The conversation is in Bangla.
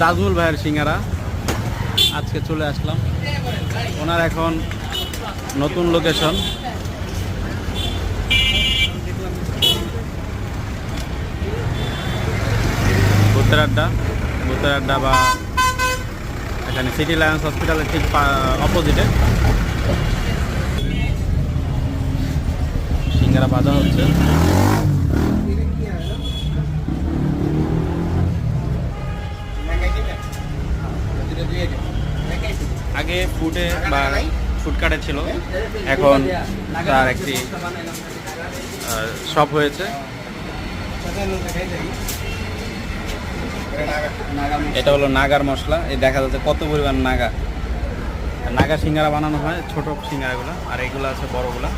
তাজমুল ভাইয়ের সিঙ্গারা আজকে চলে আসলাম। ওনার এখন নতুন লোকেশন, ভূতের আড্ডা বা এখানে সিটি লায়ন্স হসপিটালের ঠিক অপোজিটে সিঙ্গারা বাজা হচ্ছে। আগে ফুডে বা ফুডকার্টে ছিল, এখন তার একটি শপ হয়েছে। এটা হলো নাগার মশলা। এই দেখা যাচ্ছে কত পরিমাণ নাগা সিঙ্গারা বানানো হয়, ছোট সিঙ্গারাগুলো, আর এগুলো আছে বড়গুলা।